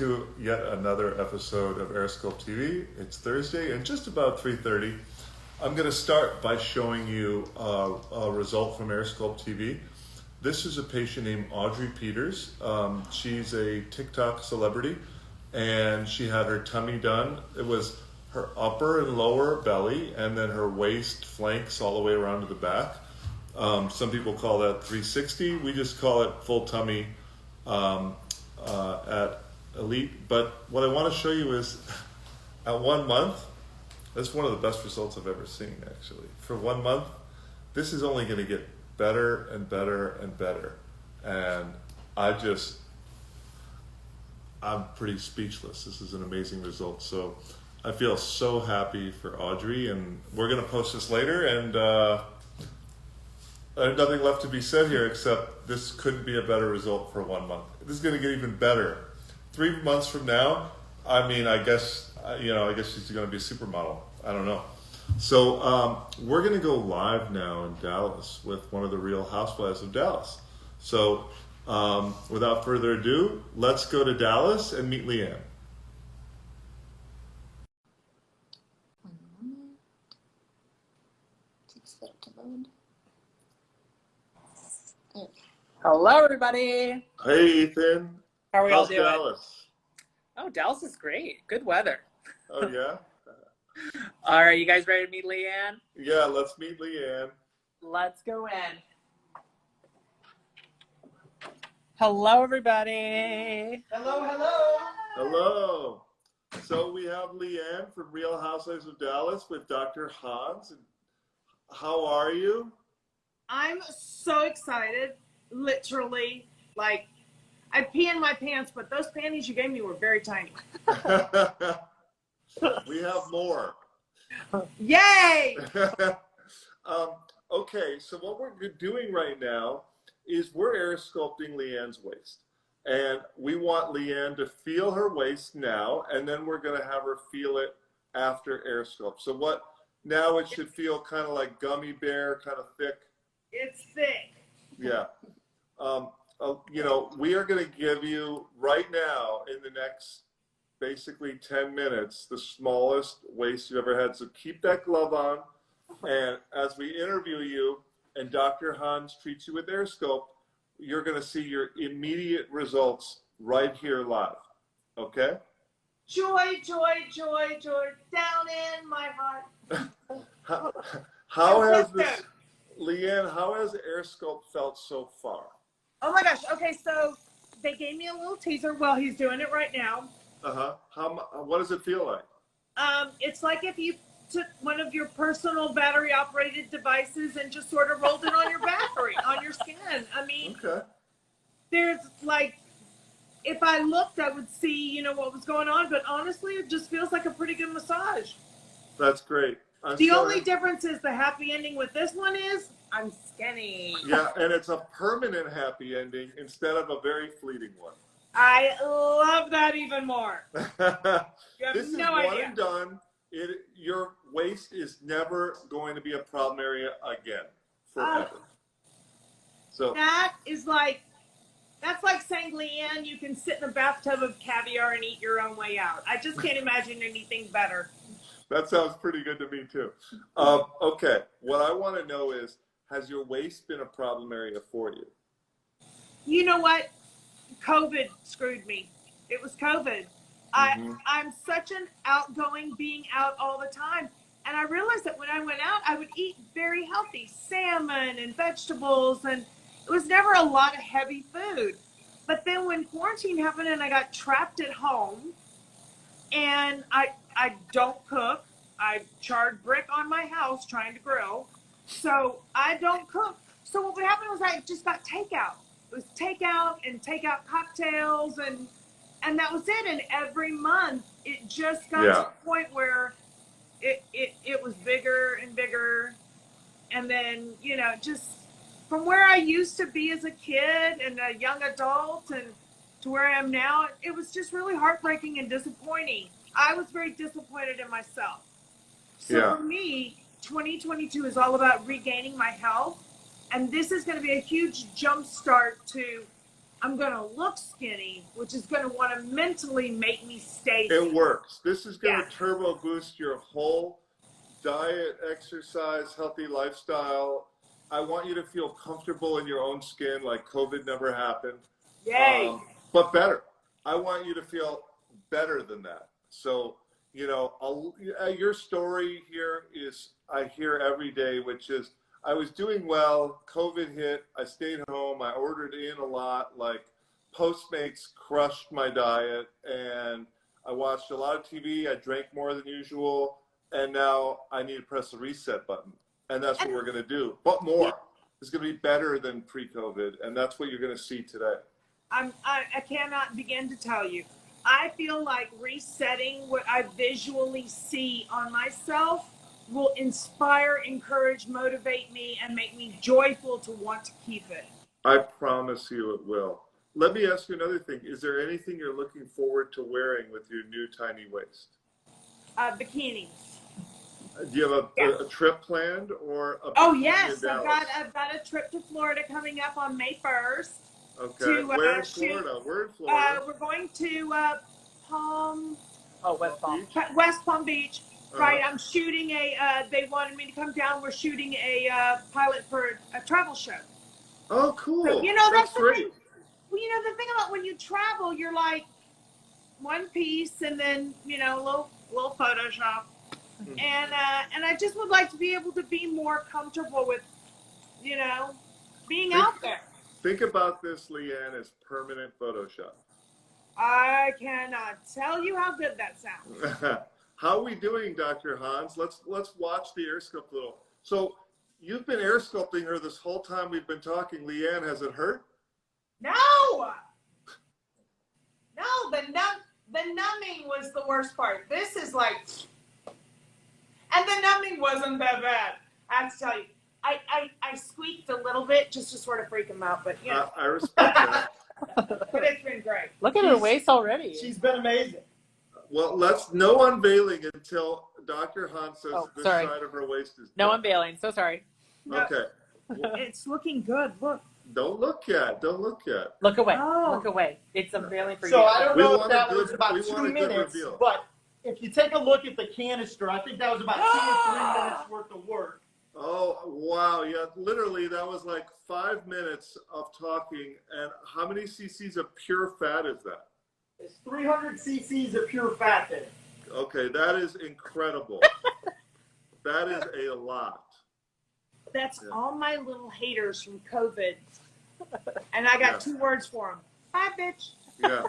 to yet another episode of AirSculpt TV. It's Thursday and just about 3:30. I'm going to start by showing you a result from AirSculpt TV. This is a patient named Audrey Peters. She's a TikTok celebrity, and she had her tummy done. It was her upper and lower belly, and then her waist flanks all the way around to the back. Some people call that 360. We just call it full tummy at Elite. But what I want to show you is at 1 month, that's one of the best results I've ever seen, actually. For 1 month, this is only going to get better and better and better. And I'm pretty speechless. This is an amazing result. So I feel so happy for Audrey, and we're going to post this later. And there's nothing left to be said here except this couldn't be a better result for 1 month. This is going to get even better. 3 months from now, I guess she's going to be a supermodel. I don't know. So we're going to go live now in Dallas with one of the Real Housewives of Dallas. So without further ado, let's go to Dallas and meet LeeAnne. Hello, everybody. Hey, Ethan. How are we all How's doing? Dallas? Oh, Dallas is great. Good weather. Oh, yeah? All right, you guys ready to meet LeeAnne? Yeah, let's meet LeeAnne. Let's go in. Hello, everybody. Hello, hello. Hello. So we have LeeAnne from Real Housewives of Dallas with Dr. Hans. How are you? I'm so excited. Literally, like, I pee in my pants, but those panties you gave me were very tiny. We have more. Yay! Okay, so what we're doing right now is we're air sculpting LeeAnne's waist. And we want LeeAnne to feel her waist now, and then we're going to have her feel it after air sculpt. So now it should feel kind of like gummy bear, kind of thick. It's thick. Yeah. We are going to give you right now in the next basically 10 minutes the smallest waist you've ever had. So keep that glove on. And as we interview you and Dr. Hans treats you with AirSculpt, you're going to see your immediate results right here live. Okay? Joy, joy, joy, joy, down in my heart. How has this, LeeAnne, how has AirSculpt felt so far? Oh my gosh. Okay, so they gave me a little teaser. Well, he's doing it right now. What does it feel like? It's like if you took one of your personal battery-operated devices and just sort of rolled it on your battery, on your skin. I mean, okay. There's like, if I looked, I would see, what was going on. But honestly, it just feels like a pretty good massage. That's great. The only difference is the happy ending with this one is I'm skinny. Yeah, and it's a permanent happy ending instead of a very fleeting one. I love that even more. This is no one and done. Your waist is never going to be a problem area again, forever. So that's like saying, LeeAnne, you can sit in a bathtub of caviar and eat your own way out. I just can't imagine anything better. That sounds pretty good to me too. Okay, what I want to know is, has your waist been a problem area for you? You know what? COVID screwed me. It was COVID. I'm such an outgoing being out all the time. And I realized that when I went out, I would eat very healthy salmon and vegetables. And it was never a lot of heavy food. But then when quarantine happened and I got trapped at home, and I don't cook. I charred brick on my house trying to grill. So I don't cook. So what would happen was I just got takeout. It was takeout and takeout cocktails and that was it. And every month it just got to the point where it was bigger and bigger. And then, just from where I used to be as a kid and a young adult and to where I am now, it was just really heartbreaking and disappointing. I was very disappointed in myself. So for me, 2022 is all about regaining my health. And this is going to be a huge jump start to I'm going to look skinny, which is going to want to mentally make me stay It skinny. works. This is going to Yeah. turbo boost your whole diet, exercise, healthy lifestyle. I want you to feel comfortable in your own skin, like COVID never happened. Yay. But better. I want you to feel better than that. So, you know, your story here is, I hear every day, which is, I was doing well, COVID hit, I stayed home, I ordered in a lot, like Postmates crushed my diet, and I watched a lot of TV, I drank more than usual, and now I need to press the reset button. And that's what we're going to do. But more. It's going to be better than pre-COVID, and that's what you're going to see today. I cannot begin to tell you. I feel like resetting what I visually see on myself will inspire, encourage, motivate me, and make me joyful to want to keep it. I promise you it will. Let me ask you another thing. Is there anything you're looking forward to wearing with your new tiny waist? Bikinis. Do you have a trip planned or a Oh bikini yes, in Dallas? I've got a trip to Florida coming up on May 1st. Okay. Where in Florida? We're in Florida. We're going to West Palm Beach. Right, I'm shooting they wanted me to come down. We're shooting a pilot for a travel show. Oh, cool. So, you know, that's the great. thing. Well, you know, the thing about when you travel, you're like one piece and then, you know, a little Photoshop. Mm-hmm. And I just would like to be able to be more comfortable with, you know, being out there. Think about this, LeeAnne, as permanent Photoshop. I cannot tell you how good that sounds. How are we doing, Dr. Hans? Let's watch the AirSculpt little. So you've been AirSculpting her this whole time we've been talking. LeeAnne, has it hurt? No, the numbing was the worst part. This is like, and the numbing wasn't that bad. I have to tell you, I squeaked a little bit just to sort of freak him out, but you know. I respect that. But it's been great. Look at her waist already. She's been amazing. Well, no unveiling until Dr. Hans says this sorry. side of her waist is No done. unveiling. So sorry. Okay. It's looking good. Look. Don't look yet. Don't look yet. Look away. Oh. Look away. It's unveiling for you. So I don't We know want if that a was good- about we want 2 a good minutes, reveal. but if you take a look at the canister, I think that was about 2 or 3 minutes worth of work. Oh, wow. Yeah, literally, that was like 5 minutes of talking. And how many cc's of pure fat is that? It's 300 cc's of pure fat there. Okay, that is incredible. That is a lot. That's all my little haters from COVID. And I got 2 words for them. Bye, bitch. Yeah.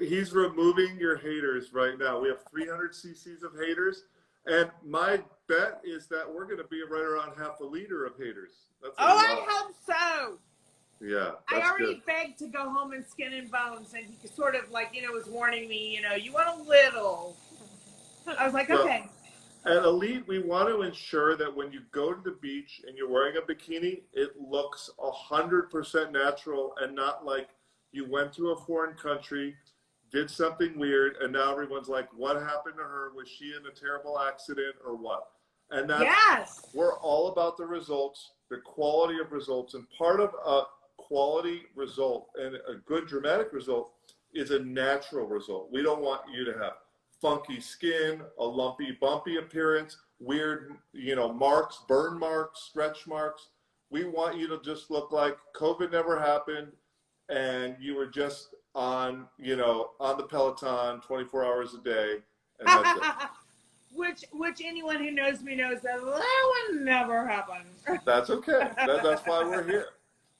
He's removing your haters right now. We have 300 cc's of haters. And my bet is that we're going to be right around half a liter of haters. That's a lot. I hope so. Yeah, I that's already good. begged to go home and skin and bones, and he sort of like, you know, was warning me, you know, you want a little. I was like, Well, okay. At Elite, we want to ensure that when you go to the beach and you're wearing a bikini, it looks 100% natural and not like you went to a foreign country, did something weird, and now everyone's like, what happened to her? Was she in a terrible accident or what? And that's, Yes. we're all about the results, the quality of results, and part of a quality result and a good dramatic result is a natural result. We don't want you to have funky skin, a lumpy, bumpy appearance, weird, you know, marks, burn marks, stretch marks. We want you to just look like COVID never happened and you were just on, you know, on the Peloton 24 hours a day. And that's it. Which anyone who knows me knows that would never happen. That's okay. That's why we're here.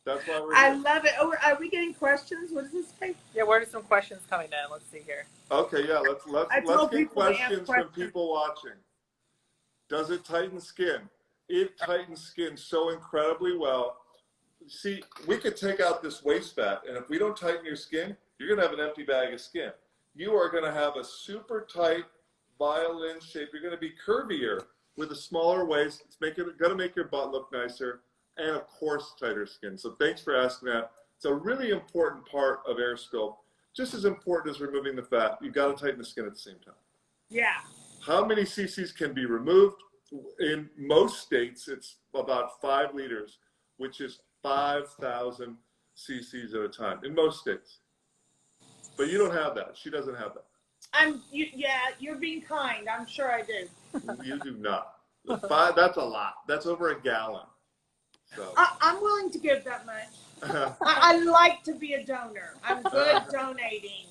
That's why we're I here. love it. Oh, are we getting questions? What does this say? Yeah, where are some questions coming in? Let's see here. Okay, yeah, I let's told get people to ask questions from questions. people watching. Does it tighten skin? It tightens skin so incredibly well. See, we could take out this waist fat, and if we don't tighten your skin, you're going to have an empty bag of skin. You are going to have a super tight violin shape. You're going to be curvier with a smaller waist. It's going to make your butt look nicer, and of course, tighter skin. So thanks for asking that. It's a really important part of AirSculpt. Just as important as removing the fat, you've got to tighten the skin at the same time. Yeah. How many cc's can be removed? In most states, it's about 5 liters, which is 5,000 cc's at a time in most states. But you don't have that. She doesn't have that. Yeah, you're being kind. I'm sure I do. You do not. That's a lot. That's over a gallon. So. I'm willing to give that much. I like to be a donor. I'm good donating.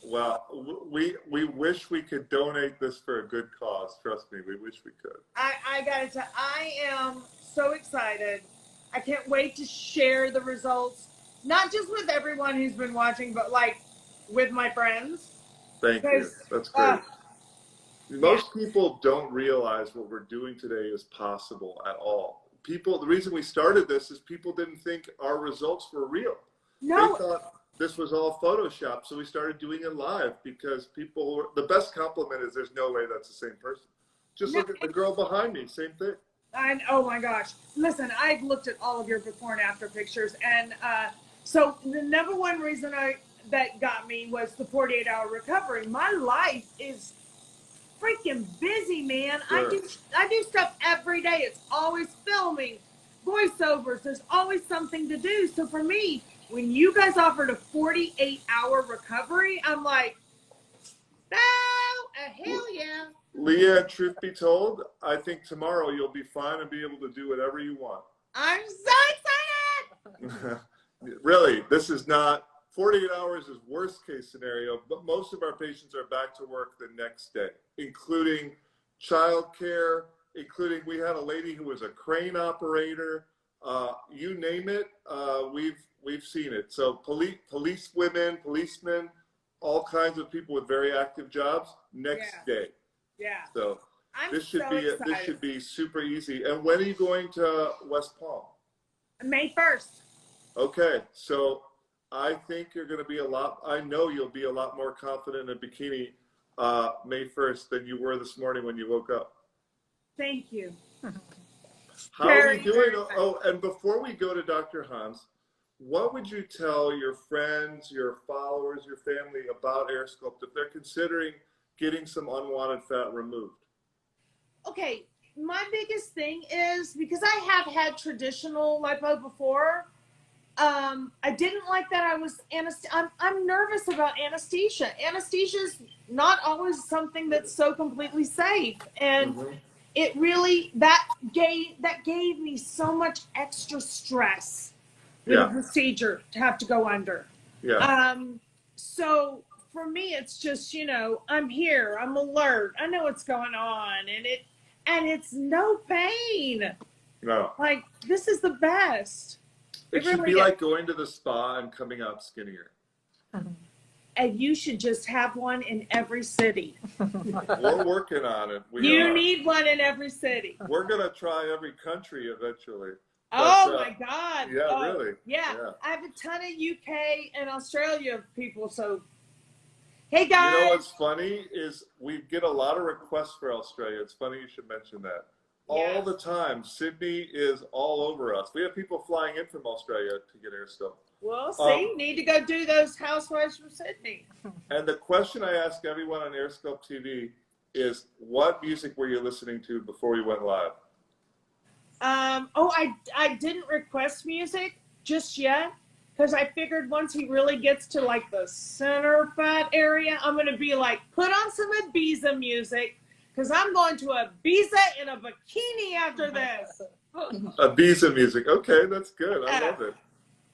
Well, we wish we could donate this for a good cause. Trust me, we wish we could. I gotta tell, I am so excited. I can't wait to share the results, not just with everyone who's been watching, but like with my friends. Thank you. That's great. Most people don't realize what we're doing today is possible at all. The reason we started this is people didn't think our results were real. No. They thought this was all Photoshop, so we started doing it live because the best compliment is there's no way that's the same person. Just look at the girl behind me, same thing. Oh my gosh. Listen, I've looked at all of your before and after pictures, and so the number one reason that got me was the 48-hour recovery. My life is freaking busy, man. Sure. I do stuff every day. It's always filming, voiceovers. There's always something to do. So for me, when you guys offered a 48-hour recovery, I'm like, hell yeah. LeeAnne, truth be told, I think tomorrow you'll be fine and be able to do whatever you want. I'm so excited. Really, this is not 48 hours is worst case scenario, but most of our patients are back to work the next day, including childcare, including we had a lady who was a crane operator. You name it, we've seen it. So police women, policemen, all kinds of people with very active jobs next day. Yeah. So this should be super easy. And when are you going to West Palm? May 1st. Okay, so I think you're going to be I know you'll be a lot more confident in a bikini May 1st than you were this morning when you woke up. Thank you. How are we doing? Oh, and before we go to Dr. Hans, what would you tell your friends, your followers, your family about AirSculpt if they're considering getting some unwanted fat removed? Okay, my biggest thing is, because I have had traditional lipo before, I didn't like that I was I'm nervous about anesthesia. Anesthesia is not always something that's so completely safe, and it really that gave me so much extra stress with the procedure to have to go under. So for me, it's just, I'm here, I'm alert, I know what's going on, and it's no pain. No, like, this is the best. It should be like going to the spa and coming out skinnier. And you should just have one in every city. We're working on it. You need one in every city. We're going to try every country eventually. Oh my God. Yeah, really. Yeah. I have a ton of UK and Australia people, so hey guys. You know what's funny is we get a lot of requests for Australia. It's funny you should mention that. All the time. Sydney is all over us. We have people flying in from Australia to get AirSculpt. Well, see, need to go do those housewives from Sydney. And the question I ask everyone on AirSculptTV is, what music were you listening to before we went live? I didn't request music just yet, because I figured once he really gets to like the center fat area, I'm going to be like, put on some Ibiza music, because I'm going to Ibiza in a bikini after this. Ibiza music. Okay, that's good. I love it.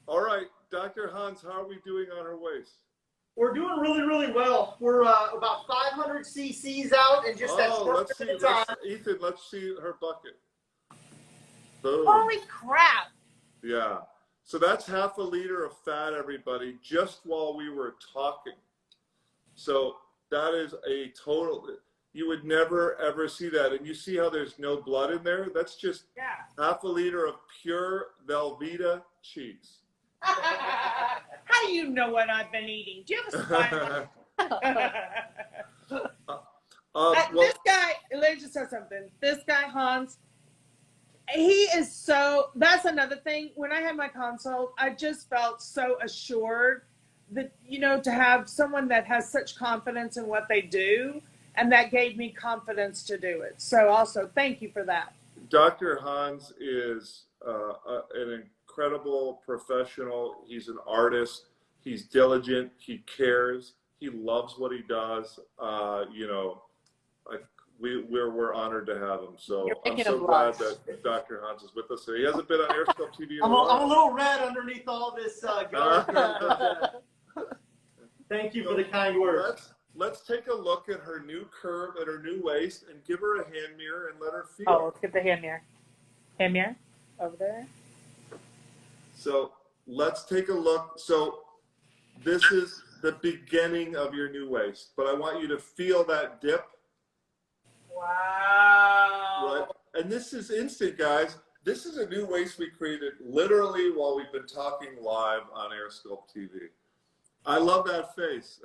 All right, Dr. Hans, how are we doing on our waist? We're doing really, really well. We're about 500 cc's out and just that short bit of time. Ethan, let's see her bucket. Boom. Holy crap. Yeah. So that's half a liter of fat, everybody, just while we were talking. So that is a total... You would never, ever see that. And you see how there's no blood in there? That's just half a liter of pure Velveeta cheese. How do you know what I've been eating? Do you have a spy? This guy, let me just say something. This guy, Hans, he is so, that's another thing. When I had my consult, I just felt so assured that, to have someone that has such confidence in what they do. And that gave me confidence to do it. So also, thank you for that. Dr. Hans is an incredible professional. He's an artist. He's diligent. He cares. He loves what he does. You know, we're honored to have him. So I'm so glad that Dr. Hans is with us. He hasn't been on AirSculpt TV in a while. I'm a little red underneath all this garlic. Thank you for the kind words. Let's take a look at her new curve and her new waist and give her a hand mirror and let her feel. Oh, let's get the hand mirror. Hand mirror over there. So let's take a look. So this is the beginning of your new waist, but I want you to feel that dip. Wow. Right? And this is instant, guys. This is a new waist we created literally while we've been talking live on AirSculpt TV. I love that face.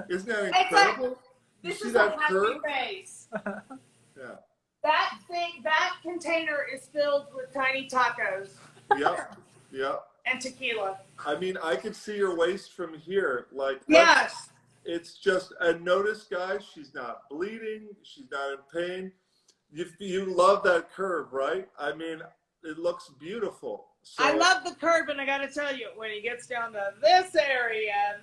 Isn't that incredible? This is a happy face. Yeah. That container is filled with tiny tacos. Yep. Yep. And tequila. I mean, I can see your waist from here. Like, yes. It's just, and notice, guys, she's not bleeding. She's not in pain. You love that curve, right? I mean, it looks beautiful. So, I love the curve, and I got to tell you, when he gets down to this area.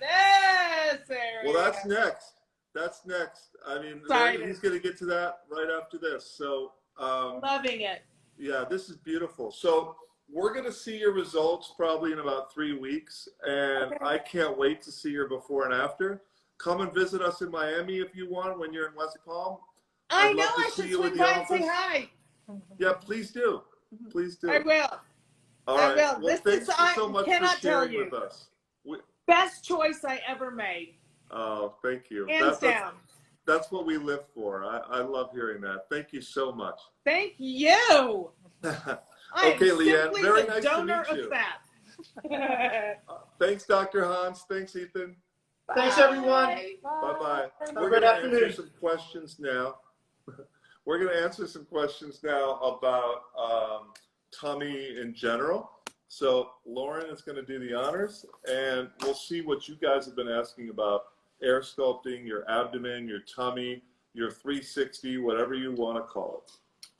Well, that's next. That's next. I mean, he's going to get to that right after this. So, loving it. Yeah, this is beautiful. So, we're going to see your results probably in about 3 weeks, and I can't wait to see your before and after. Come and visit us in Miami if you want when you're in West Palm. I know I should swing by and say hi. Yeah, please do. Please do. I will. All right. I will. Well, thanks so much for sharing with us. Best choice I ever made. Oh, thank you. Hands down. That's what we live for. I love hearing that. Thank you so much. Thank you. Okay, LeeAnne. Very nice to meet you. Thanks, Dr. Hans. Thanks, Ethan. Bye. Thanks, everyone. Bye-bye. We're going to answer some questions now. We're going to answer some questions now about tummy in general. So Lauren is going to do the honors, and we'll see what you guys have been asking about air sculpting, your abdomen, your tummy, your 360, whatever you want to call it.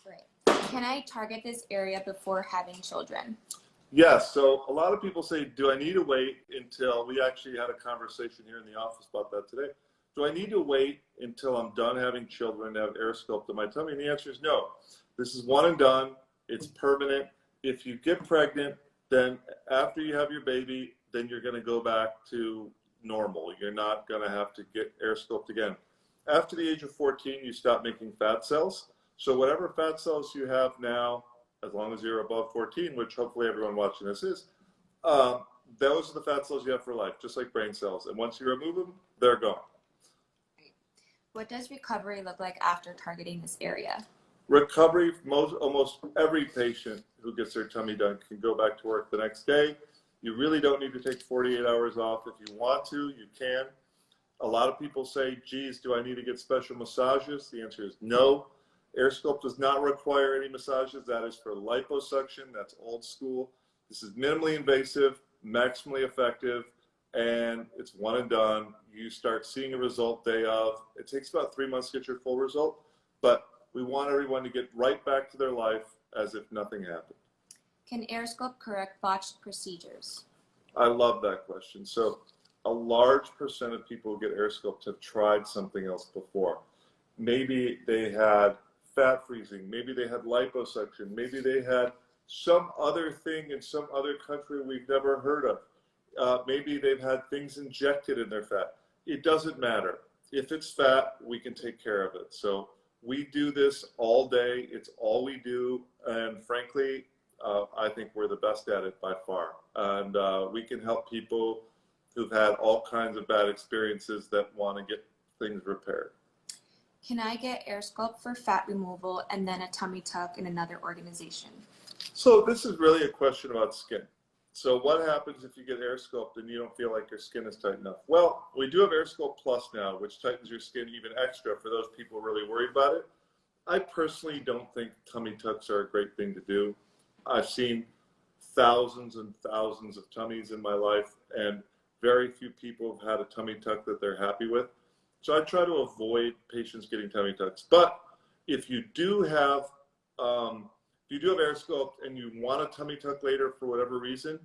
Great. Can I target this area before having children? Yes. So a lot of people say, do I need to wait until, we actually had a conversation here in the office about that today. Do I need to wait until I'm done having children to have air sculpt in my tummy? And the answer is no. This is one and done. It's permanent. If you get pregnant, then after you have your baby, then you're going to go back to normal. You're not going to have to get air sculpt again. After the age of 14, you stop making fat cells. So whatever fat cells you have now, as long as you're above 14, which hopefully everyone watching this is, those are the fat cells you have for life, just like brain cells. And once you remove them, they're gone. What does recovery look like after targeting this area? Recovery, almost every patient who gets their tummy done can go back to work the next day. You really don't need to take 48 hours off. If you want to, you can. A lot of people say, geez, do I need to get special massages? The answer is no. AirSculpt does not require any massages. That is for liposuction. That's old school. This is minimally invasive, maximally effective, and it's one and done. You start seeing a result day of. It takes about 3 months to get your full result, but we want everyone to get right back to their life as if nothing happened. Can AirSculpt correct botched procedures? I love that question. So a large percent of people who get AirSculpt have tried something else before. Maybe they had fat freezing, maybe they had liposuction, maybe they had some other thing in some other country we've never heard of. Maybe they've had things injected in their fat. It doesn't matter. If it's fat, we can take care of it. So we do this all day. It's all we do. And frankly, I think we're the best at it by far. And we can help people who've had all kinds of bad experiences that want to get things repaired. Can I get AirSculpt for fat removal and then a tummy tuck in another organization? So this is really a question about skin. So what happens if you get AirSculpt and you don't feel like your skin is tight enough? Well, we do have AirSculpt Plus now, which tightens your skin even extra for those people really worried about it. I personally don't think tummy tucks are a great thing to do. I've seen thousands and thousands of tummies in my life, and very few people have had a tummy tuck that they're happy with. So I try to avoid patients getting tummy tucks. But if you do have you do have AirSculpt and you want a tummy tuck later for whatever reason,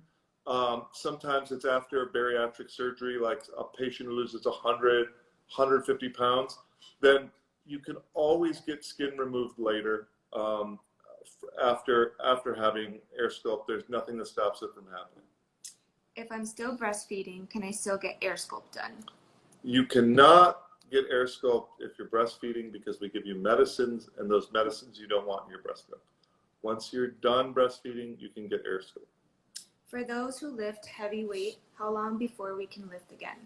sometimes it's after a bariatric surgery, like a patient who loses 100, 150 pounds, then you can always get skin removed later after having AirSculpt. There's nothing that stops it from happening. If I'm still breastfeeding, can I still get AirSculpt done? You cannot get AirSculpt if you're breastfeeding because we give you medicines, and those medicines you don't want in your breast milk. Once you're done breastfeeding, you can get AirSculpt. For those who lift heavy weight, how long before we can lift again?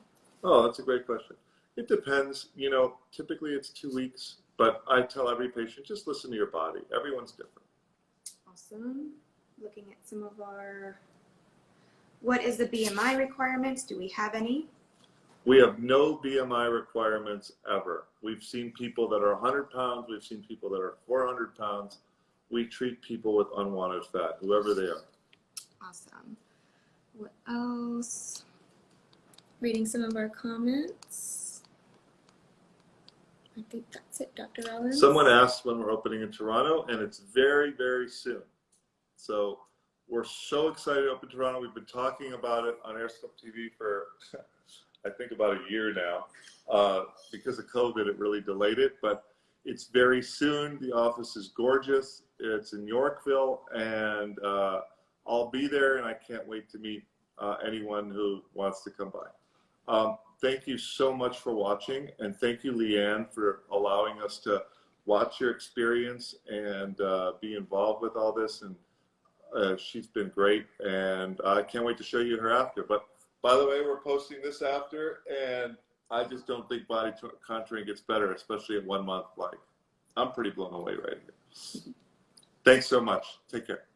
Oh, that's a great question. It depends. You know, typically it's 2 weeks, but I tell every patient, just listen to your body. Everyone's different. Awesome. Looking at some of our, what is the BMI requirements? Do we have any? We have no BMI requirements ever. We've seen people that are 100 pounds. We've seen people that are 400 pounds. We treat people with unwanted fat, whoever they are. Awesome. What else? Reading some of our comments. I think that's it, Dr. Rollins. Someone asked when we're opening in Toronto, and it's very, very soon. So we're so excited to open Toronto. We've been talking about it on AirSculptTV for, I think, about a year now. Because of COVID, it really delayed it, but it's very soon. The office is gorgeous. It's in Yorkville, and I'll be there, and I can't wait to meet anyone who wants to come by. Thank you so much for watching, and thank you, LeeAnne, for allowing us to watch your experience and be involved with all this. And she's been great, and I can't wait to show you her after. But by the way, we're posting this after, and I just don't think body contouring gets better, especially in 1 month. Like, I'm pretty blown away right here. Thanks so much. Take care.